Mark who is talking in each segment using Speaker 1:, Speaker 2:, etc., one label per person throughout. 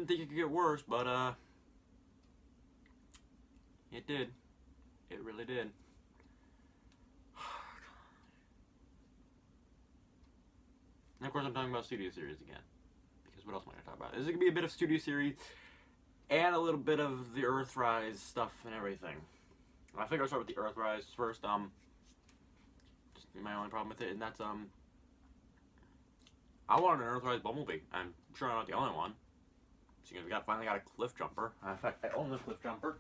Speaker 1: think it could get worse, but it did. It really did. And of course I'm talking about Studio Series again. Because what else am I going to talk about? This is going to be a bit of Studio Series and a little bit of the Earthrise stuff and everything. I think I'll start with the Earthrise first. Just my only problem with it, and that's I wanted an Earthrise Bumblebee. I'm sure I'm not the only one. So we finally got a Cliffjumper. In fact, I own the Cliffjumper.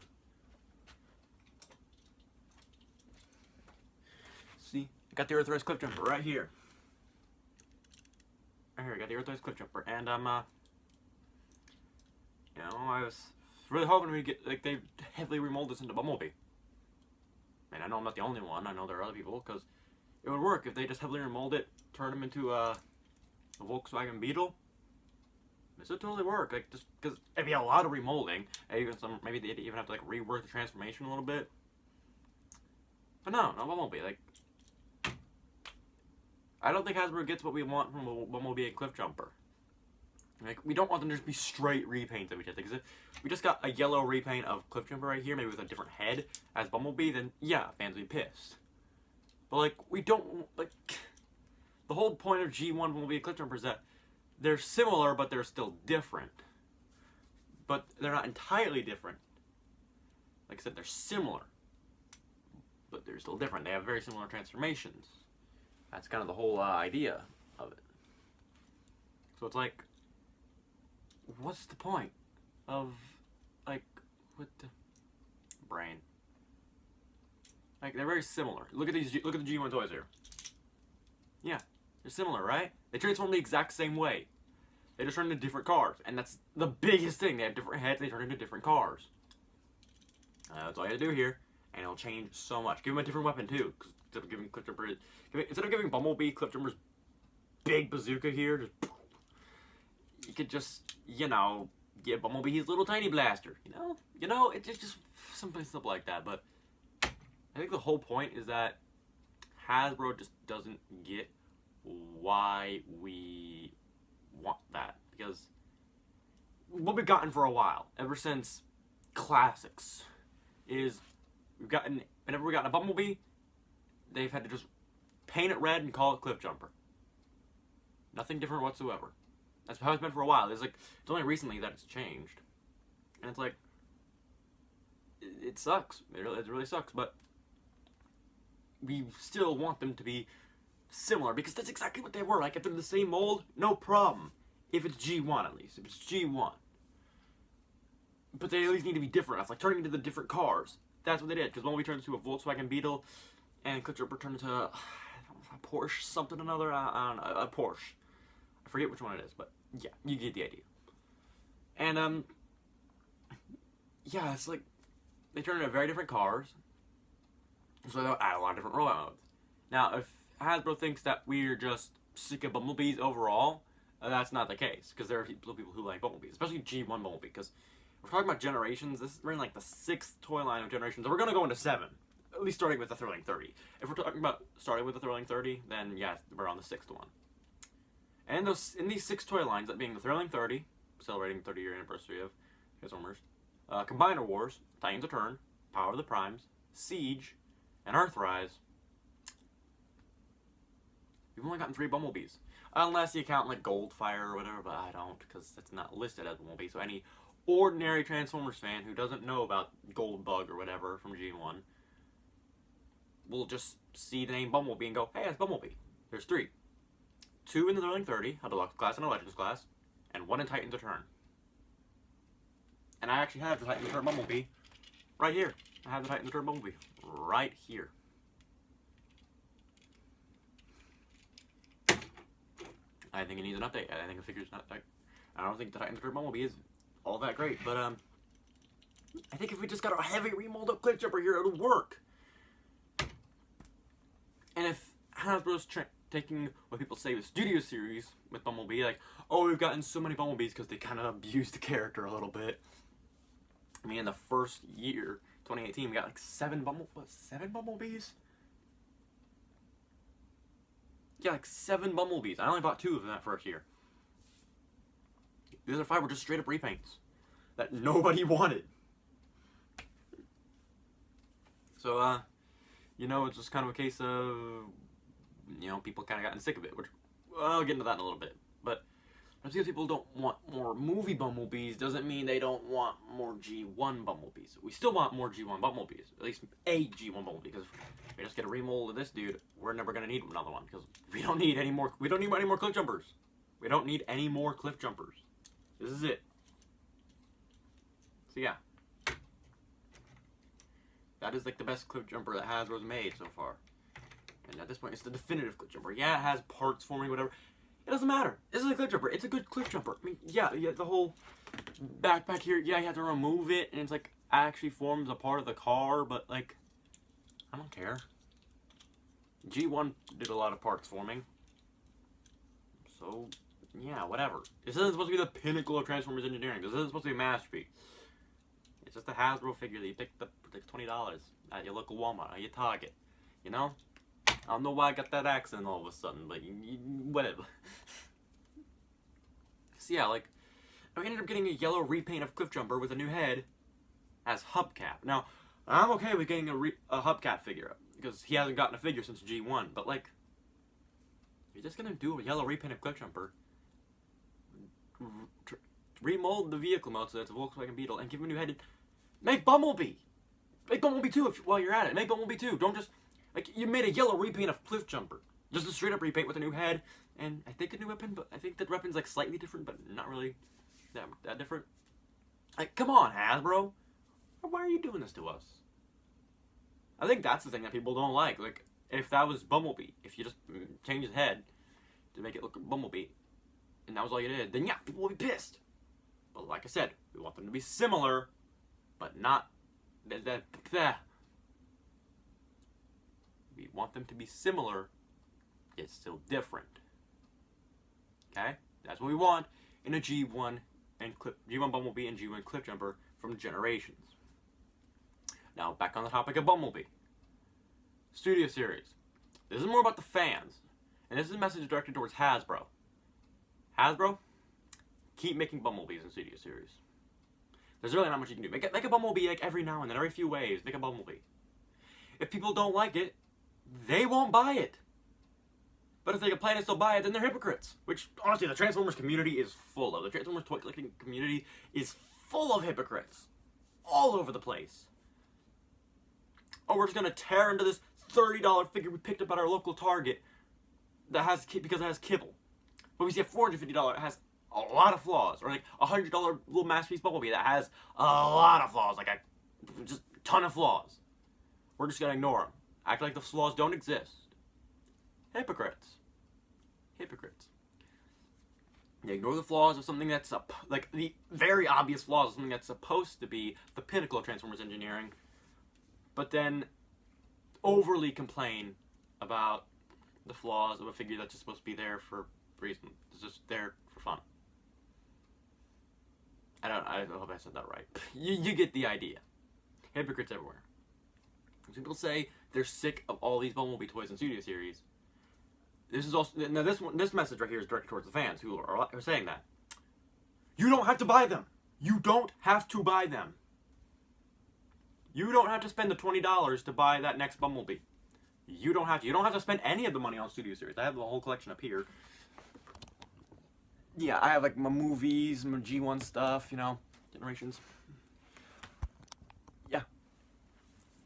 Speaker 1: See, I got the Earthrise Cliffjumper right here. Right here, I got the Earthrise Cliffjumper, and you know, I was really hoping we'd get, like, they heavily remold this into Bumblebee. And I know I'm not the only one. I know there are other people, because it would work if they just heavily remold it, turn him into a Volkswagen Beetle. This would totally work, like, just because it'd be a lot of remolding. Even maybe they'd even have to, like, rework the transformation a little bit. But no Bumblebee. Like, I don't think Hasbro gets what we want from a Bumblebee and Cliffjumper. Like, we don't want them to just be straight repaints of each other. Because if we just got a yellow repaint of Cliffjumper right here, maybe with a different head as Bumblebee, then yeah, fans would be pissed. But, like, we don't, like, the whole point of G1 Bumblebee and Cliffjumper is that they're similar, but they're still different. But they're not entirely different. Like I said, they're similar, but they're still different. They have very similar transformations. That's kind of the whole idea of it. So it's like, what's the point of, like, with the brain? Like, they're very similar. Look at these. Look at the G1 toys here. Yeah, they're similar, right? They transform the exact same way. They just turn into different cars, and that's the biggest thing. They have different heads. They turn into different cars. That's all you have to do here, and it'll change so much. Give them a different weapon too. Instead of giving Cliffjumper, instead of giving Bumblebee Cliffjumper's big bazooka here, just, you could just, you know, give Bumblebee his little tiny blaster. You know, it's just something simple like that. But I think the whole point is that Hasbro just doesn't get why we want that, because what we've gotten for a while, ever since Classics, is whenever we got a Bumblebee, they've had to just paint it red and call it Cliffjumper. Nothing different whatsoever. That's how it's been for a while. It's only recently that it's changed, and it's like, it sucks. It really sucks, but we still want them to be similar, because that's exactly what they were. Like, if they're the same mold, no problem. If it's G1, at least. If it's G1. But they at least need to be different. It's like turning into the different cars. That's what they did. Because when we turned into a Volkswagen Beetle, and Cliffjumper turned into a Porsche something or another. I don't know. A Porsche. I forget which one it is, but yeah, you get the idea. And, yeah, it's like, they turn into very different cars. So they'll add a lot of different rollout modes. Now, if Hasbro thinks that we're just sick of Bumblebees overall, that's not the case. Because there are people who like Bumblebees, especially G1 Bumblebee. Because we're talking about generations. We're in like the 6th toy line of generations. And we're going to go into 7. At least starting with the Thrilling 30. If we're talking about starting with the Thrilling 30, then yes, we're on the 6th one. And in these 6 toy lines, that being the Thrilling 30, celebrating the 30-year anniversary of Transformers, Combiner Wars, Titans Return, Power of the Primes, Siege, and Earthrise, we've only gotten 3 Bumblebees. Unless you count like Goldfire or whatever, but I don't, because it's not listed as Bumblebee. So any ordinary Transformers fan who doesn't know about Goldbug or whatever from G1 will just see the name Bumblebee and go, hey, that's Bumblebee. There's 3. 2 in the Thrilling 30, a Deluxe class and a Legends class, and 1 in Titans Return. And I actually have the Titans Return Bumblebee right here. I have the Titans Return Bumblebee right here. I think it needs an update. I think the figure's not like, I don't think the Titans Return Bumblebee is all that great, but I think if we just got a heavy remold up Cliffjumper here, it'll work. And if Hasbro's taking what people say with Studio Series with Bumblebee, like, oh, we've gotten so many Bumblebees because they kind of abused the character a little bit. I mean, in the first year, 2018, we got like 7 Bumblebees? Yeah, like 7 Bumblebees. I only bought 2 of them that first year. The other 5 were just straight up repaints that nobody wanted. So, you know, it's just kind of a case of, you know, people kind of gotten sick of it, which, well, I'll get into that in a little bit. But just because people don't want more movie Bumblebees doesn't mean they don't want more G1 Bumblebees. We still want more G1 Bumblebees, at least a G1 Bumblebee, because if we just get a remold of this dude, we're never going to need another one, because we don't need any more Cliffjumpers. We don't need any more Cliffjumpers. This is it. So yeah. That is like the best Cliffjumper that Hasbro's made so far. And at this point, it's the definitive Cliffjumper. Yeah, it has parts forming, whatever. It doesn't matter. This is a Cliffjumper. It's a good Cliffjumper. I mean, yeah, the whole backpack here, yeah, you have to remove it, and it's like actually forms a part of the car, but like, I don't care. G1 did a lot of parts forming. So, yeah, whatever. This isn't supposed to be the pinnacle of Transformers engineering. This isn't supposed to be a masterpiece. It's just a Hasbro figure that you picked up for like $20 at your local Walmart, at your Target. You know? I don't know why I got that accent all of a sudden, but whatever. So yeah, like, I ended up getting a yellow repaint of Cliffjumper with a new head as hubcap. Now, I'm okay with getting a hubcap figure, because he hasn't gotten a figure since G1, but like, you're just gonna do a yellow repaint of Cliffjumper, remold the vehicle mode so that's a Volkswagen Beetle, and give him a new head, and make Bumblebee! Make Bumblebee 2 while you're at it. Make Bumblebee 2. Don't just, like, you made a yellow repaint of Cliffjumper. Just a straight up repaint with a new head, and I think a new weapon, but I think the weapon's like slightly different, but not really that different. Like, come on, Hasbro. Why are you doing this to us? I think that's the thing that people don't like. Like, if that was Bumblebee, if you just change his head to make it look like Bumblebee, and that was all you did, then yeah, people will be pissed. But like I said, we want them to be similar, but not... We want them to be similar, yet still different. Okay? That's what we want in a G1 Bumblebee and G1 Cliffjumper from Generations. Now, back on the topic of Bumblebee. Studio Series. This is more about the fans. And this is a message directed towards Hasbro. Hasbro, keep making Bumblebees in Studio Series. There's really not much you can do. Make a Bumblebee like every now and then, every few waves. Make a Bumblebee. If people don't like it, they won't buy it. But if they can plan to still buy it, then they're hypocrites. Which, honestly, the Transformers community is full of. The Transformers toy collecting community is full of hypocrites. All over the place. Oh, we're just going to tear into this $30 figure we picked up at our local Target that has, because it has kibble. But we see a $450 it has a lot of flaws. Or like a $100 little masterpiece Bumblebee that has a lot of flaws. Like just a ton of flaws. We're just going to ignore them. Act like the flaws don't exist. Hypocrites. Hypocrites. They ignore the flaws of something that's, like, the very obvious flaws of something that's supposed to be the pinnacle of Transformers engineering, but then overly complain about the flaws of a figure that's just supposed to be there for reason. It's just there for fun. I hope I said that right. You get the idea. Hypocrites everywhere. People say they're sick of all these Bumblebee toys in Studio Series. This is also, now this message right here is directed towards the fans who are saying that. You don't have to buy them. You don't have to buy them. You don't have to spend the $20 to buy that next Bumblebee. You don't have to. You don't have to spend any of the money on Studio Series. I have the whole collection up here. Yeah, I have like my movies, my G1 stuff, you know, Generations. Yeah.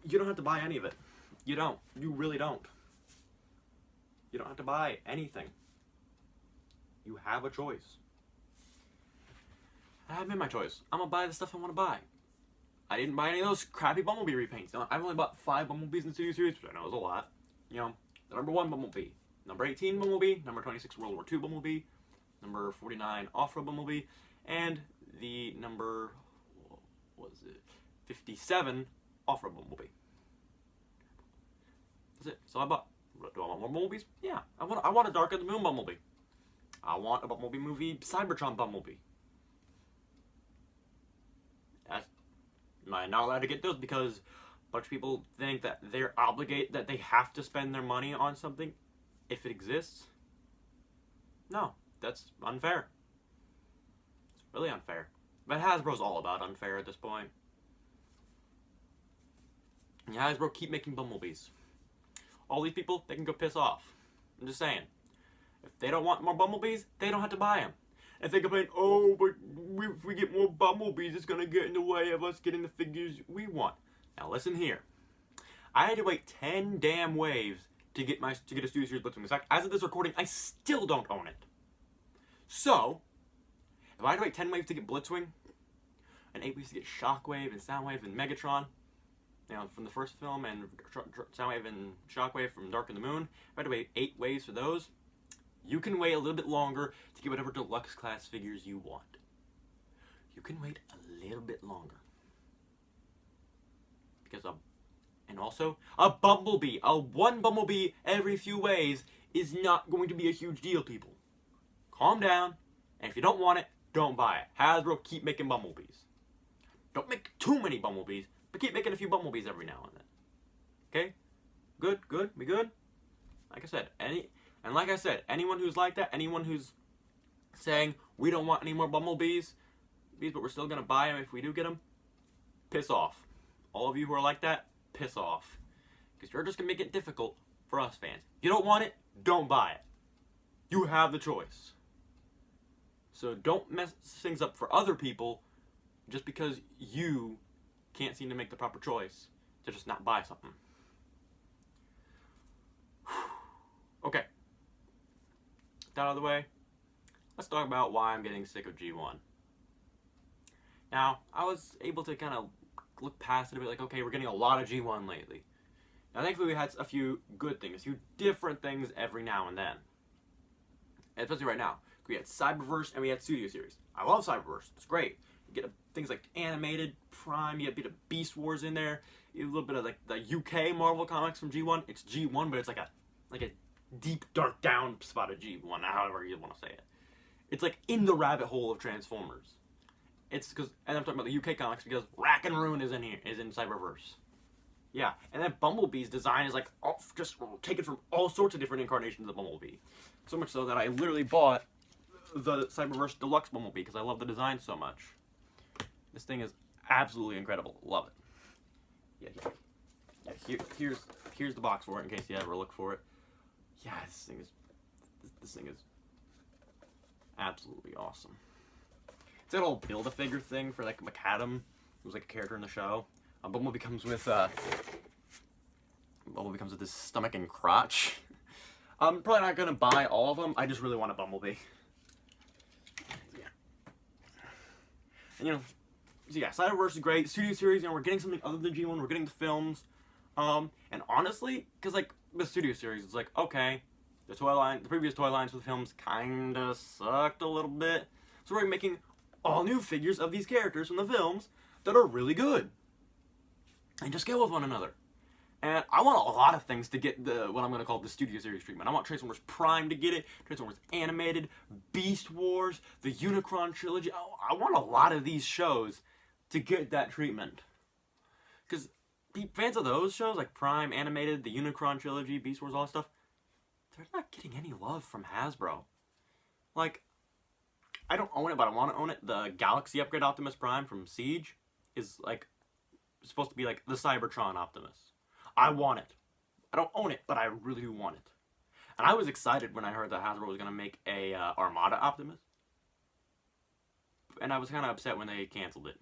Speaker 1: You don't have to buy any of it. You don't. You really don't. You don't have to buy anything. You have a choice. I've made my choice. I'm gonna buy the stuff I want to buy. I didn't buy any of those crappy Bumblebee repaints. I've only bought 5 Bumblebees in the Studio Series, which I know is a lot. You know, the number 1 Bumblebee, number 18 Bumblebee, number 26 World War II Bumblebee, number 49 Off-Road Bumblebee, and the number, what was it, 57 Off-Road Bumblebee. That's it. So I bought. Do I want more Bumblebees? Yeah. I want a Dark of the Moon Bumblebee. I want a Bumblebee movie Cybertron Bumblebee. Am I not allowed to get those because a bunch of people think that they're obligated, that they have to spend their money on something if it exists? No, that's unfair. It's Really unfair. But Hasbro's all about unfair at this point. And Hasbro, keep making Bumblebees. All these people, they can go piss off. I'm just saying. If they don't want more Bumblebees, they don't have to buy them. If they complain, oh, but if we get more Bumblebees, it's going to get in the way of us getting the figures we want. Now listen here. I had to wait 10 damn waves to get a Studio Series Blitzwing. In fact, as of this recording, I still don't own it. So, if I had to wait 10 waves to get Blitzwing, and 8 waves to get Shockwave and Soundwave and Megatron, you know, from the first film, and Soundwave and Shockwave from Dark of the Moon, if I had to wait 8 waves for those, you can wait a little bit longer to get whatever deluxe class figures you want. You can wait a little bit longer. Because and also, a Bumblebee, one Bumblebee every few waves is not going to be a huge deal, people. Calm down, and if you don't want it, don't buy it. Hasbro, keep making Bumblebees. Don't make too many Bumblebees, but keep making a few Bumblebees every now and then. Okay? Good? We good? Like I said, anyone who's like that, anyone who's saying, we don't want any more Bumblebees, but we're still going to buy them if we do get them, piss off. All of you who are like that, piss off. Because you're just going to make it difficult for us fans. You don't want it, don't buy it. You have the choice. So don't mess things up for other people just because you can't seem to make the proper choice to just not buy something. Okay. That out of the way, let's talk about why I'm getting sick of G1. Now, I was able to kind of look past it a bit, like, okay, we're getting a lot of G1 lately. Now, thankfully, we had a few good things, a few different things every now and then. And especially right now. We had Cyberverse and we had Studio Series. I love Cyberverse. It's great. You get things like animated, Prime, you get a bit of Beast Wars in there, you get a little bit of like the UK Marvel comics from G1. It's G1, but it's like a deep, dark down spot of G1, however you want to say it. It's like in the rabbit hole of Transformers. It's because, and I'm talking about the UK comics because Rack and Ruin is in Cyberverse. Yeah, and then Bumblebee's design is like just taken from all sorts of different incarnations of Bumblebee. So much so that I literally bought the Cyberverse Deluxe Bumblebee because I love the design so much. This thing is absolutely incredible. Love it. Yeah. Here's the box for it in case you ever look for it. Yeah, this thing is absolutely awesome. It's that whole Build-A-Figure thing for like McAdam, who's like a character in the show. Bumblebee comes with his stomach and crotch. I'm probably not gonna buy all of them. I just really want a Bumblebee. Yeah. And so yeah, Cyberverse is great. Studio Series, we're getting something other than G1. We're getting the films. And honestly, because like the Studio Series, it's like, okay, the previous toy lines for the films kinda sucked a little bit. So we're making all new figures of these characters from the films that are really good. And to scale with one another. And I want a lot of things to get what I'm going to call the Studio Series treatment. I want Transformers Prime to get it, Transformers Animated, Beast Wars, the Unicron Trilogy. I want a lot of these shows to get that treatment. Because fans of those shows, like Prime, Animated, the Unicron Trilogy, Beast Wars, all that stuff, they're not getting any love from Hasbro. Like, I don't own it, but I want to own it. The Galaxy Upgrade Optimus Prime from Siege is like supposed to be like the Cybertron Optimus. I want it. I don't own it, but I really do want it. And I was excited when I heard that Hasbro was going to make a Armada Optimus. And I was kind of upset when they canceled it.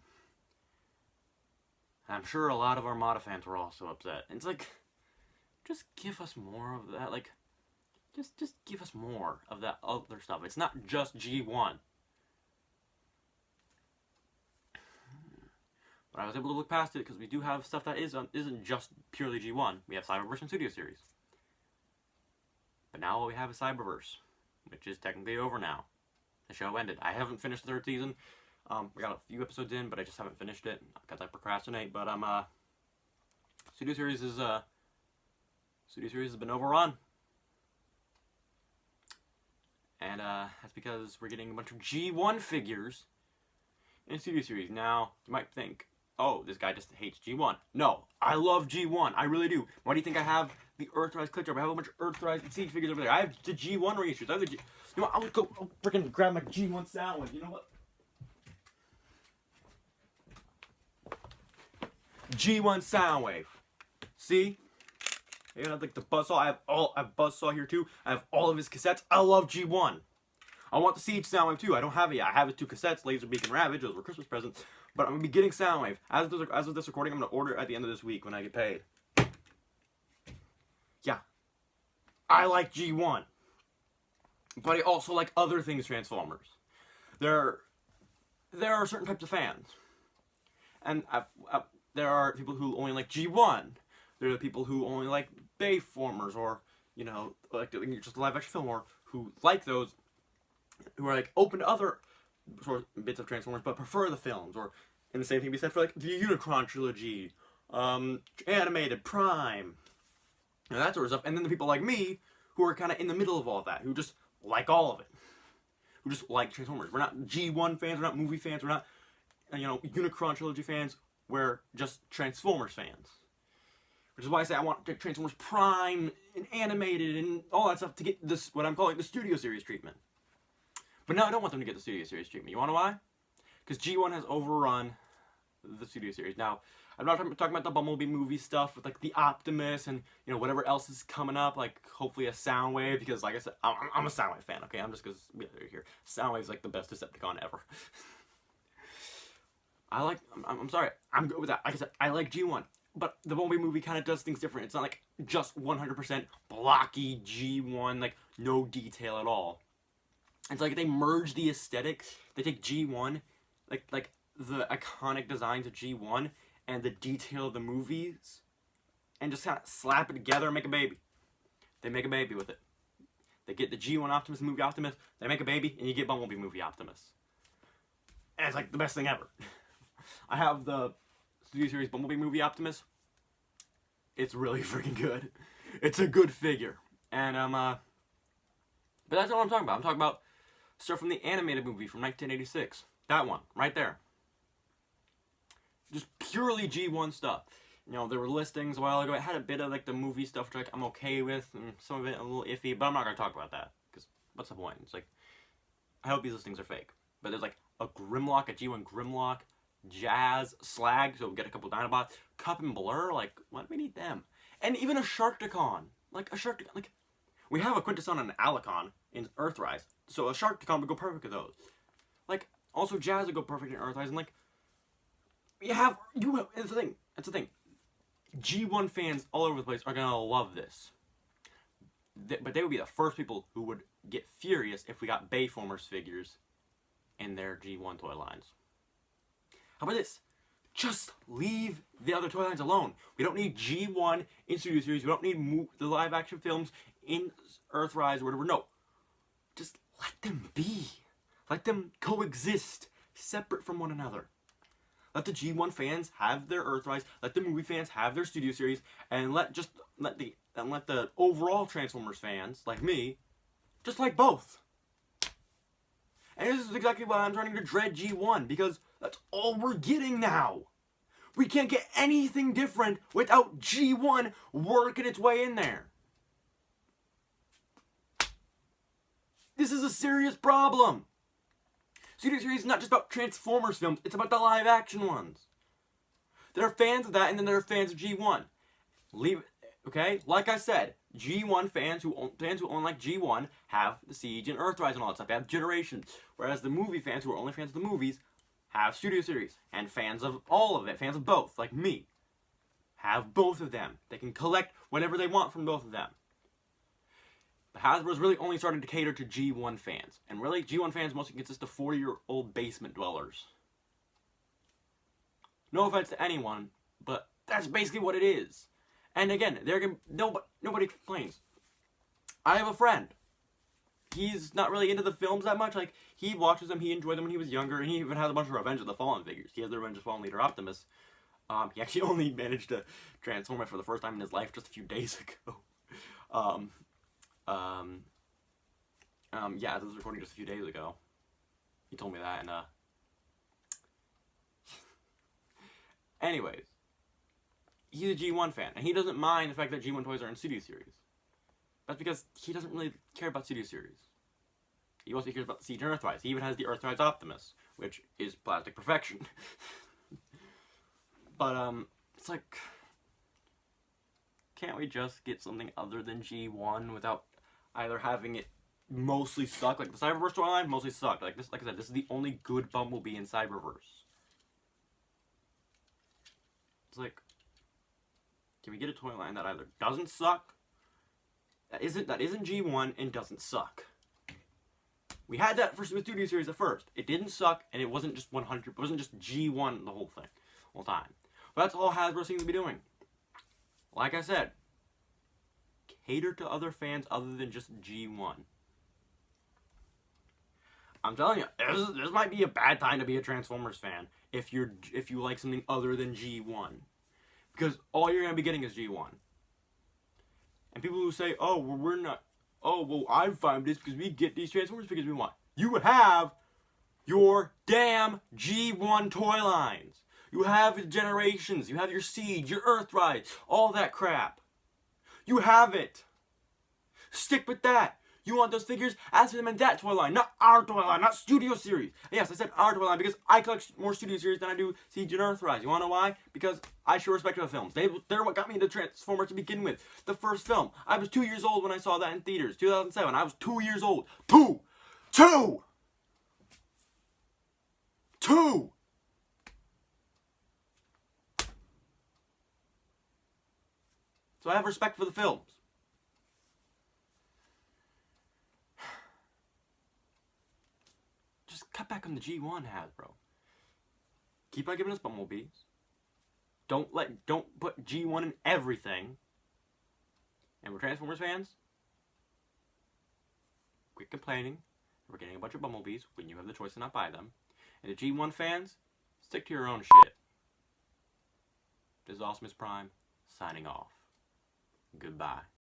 Speaker 1: And I'm sure a lot of Armada fans were also upset. And it's like, just give us more of that. Like, just give us more of that other stuff. It's not just G1. But I was able to look past it because we do have stuff that isn't just purely G1. We have Cyberverse and Studio Series. But now what we have is Cyberverse, which is technically over now. The show ended. I haven't finished the 3rd season. We got a few episodes in, but I just haven't finished it because I procrastinate. But Studio Series has been overrun. And that's because we're getting a bunch of G1 figures in Studio Series. Now, you might think, oh, this guy just hates G1. No, I love G1. I really do. Why do you think I have the Earthrise Cliffjumper? I have a bunch of Earthrise and Siege figures over there. I have the G1 reissues. You know what? I'll freaking grab my G1 sandwich. You know what? G1 Soundwave. See? You know, like the buzzsaw. I have buzzsaw here too. I have all of his cassettes. I love G1. I want the Siege Soundwave too. I don't have it yet. I have his 2 cassettes, Laserbeak and Ravage. Those were Christmas presents. But I'm gonna be getting Soundwave. As of this recording, I'm gonna order it at the end of this week when I get paid. Yeah. I like G1. But I also like other things Transformers. There are certain types of fans. And there are people who only like G1. There are people who only like Bayformers, or, you know, like just a live action film, or who like those, who are like open to other sort of bits of Transformers, but prefer the films. Or, and the same thing can be said for like the Unicron trilogy, animated Prime, you know, that sort of stuff. And then the people like me, who are kind of in the middle of all of that, who just like all of it, who just like Transformers. We're not G1 fans, we're not movie fans, we're not, you know, Unicron trilogy fans. We're just Transformers fans. Which is why I say I want Transformers Prime and animated and all that stuff to get this, what I'm calling the Studio Series treatment. But now I don't want them to get the Studio Series treatment. You wanna know why? Because G1 has overrun the Studio Series. Now, I'm not talking about the Bumblebee movie stuff with like the Optimus and, you know, whatever else is coming up, like hopefully a Soundwave, because like I said, I'm a Soundwave fan, okay? I'm just because we're here. Soundwave's like the best Decepticon ever. I'm sorry, I'm good with that. Like I said, I like G1. But the Bumblebee movie kind of does things different. It's not like just 100% blocky G1, like no detail at all. It's like they merge the aesthetic. They take G1, like the iconic designs of G1 and the detail of the movies, and just kind of slap it together and make a baby. They make a baby with it. They get the G1 Optimus movie Optimus, they make a baby, and you get Bumblebee movie Optimus. And it's like the best thing ever. I have the Studio Series Bumblebee movie Optimus. It's really freaking good. It's a good figure. And but that's not what I'm talking about. I'm talking about stuff from the animated movie from 1986. That one, right there. Just purely G1 stuff. You know, there were listings a while ago. It had a bit of like the movie stuff, which like I'm okay with, and some of it a little iffy, but I'm not gonna talk about that, because what's the point? It's like, I hope these listings are fake. But there's like a Grimlock, a G1 Grimlock, Jazz, Slag, so we'll get a couple Dinobots, Cup and Blur, like, why do we need them? And even a Sharkticon, like we have a Quintesson and an Alicon in Earthrise, so a Sharkticon would go perfect with those. Like, also Jazz would go perfect in Earthrise, and like, that's the thing, G1 fans all over the place are gonna love this. But they would be the first people who would get furious if we got Bayformers figures in their G1 toy lines. How about this? Just leave the other toy lines alone. We don't need G1 in Studio Series. We don't need the live action films in Earthrise or whatever. No. Just let them be. Let them coexist separate from one another. Let the G1 fans have their Earthrise. Let the movie fans have their Studio Series. And let the overall Transformers fans, like me, just like both. And this is exactly why I'm starting to dread G1, because that's all we're getting now. We can't get anything different without G1 working its way in there. This is a serious problem. Studio Series is not just about Transformers films, it's about the live action ones. There are fans of that, and then there are fans of G1. Okay? Like I said, G1 fans who own like G1 have the Siege and Earthrise and all that stuff. They have Generations. Whereas the movie fans who are only fans of the movies have Studio Series. And fans of all of it, fans of both, like me, have both of them. They can collect whatever they want from both of them. But Hasbro's really only started to cater to G1 fans. And really, G1 fans mostly consist of 40-year-old basement dwellers. No offense to anyone, but that's basically what it is. And again, nobody complains. I have a friend. He's not really into the films that much. Like, he watches them, he enjoyed them when he was younger, and he even has a bunch of Revenge of the Fallen figures. He has the Revenge of the Fallen leader Optimus. He actually only managed to transform it for the first time in his life just a few days ago. Yeah, this was recording just a few days ago. He told me that, and anyways, he's a G1 fan, and he doesn't mind the fact that G1 toys are in Studio Series. That's because he doesn't really care about Studio Series. He also cares about Siege and Earthrise. He even has the Earthrise Optimus, which is plastic perfection. But It's like, can't we just get something other than G1 without either having it mostly suck? Like, the Cyberverse storyline mostly sucked. Like I said, this is the only good Bumblebee in Cyberverse. It's like, can we get a toy line that either doesn't suck, that isn't G1, and doesn't suck? We had that for the Studio Series at first. It didn't suck, and it wasn't just 100. It wasn't just G1 the whole time. But that's all Hasbro seems to be doing. Like I said, cater to other fans other than just G1. I'm telling you, this might be a bad time to be a Transformers fan if you like something other than G1, because all you're gonna be getting is G1. And people who say, "Oh, well, we're not. Oh, well, I'm fine with this because we get these Transformers because we want." You have your damn G1 toy lines. You have Generations. You have your Siege, your Earthrise, all that crap. You have it. Stick with that. You want those figures? Ask for them in that toy line, not our toy line, not Studio Series. And yes, I said our toy line because I collect more Studio Series than I do Siege and Earthrise. You wanna know why? Because I show respect to the films. They're what got me into Transformers to begin with. The first film. I was 2 years old when I saw that in theaters. 2007. I was 2 years old. Two! So I have respect for the films. Just cut back on the G1, Hasbro. Keep on giving us Bumblebees. Don't put G1 in everything. And we're Transformers fans. Quit complaining. We're getting a bunch of Bumblebees when you have the choice to not buy them. And the G1 fans, stick to your own shit. This is Optimus Prime, signing off. Goodbye.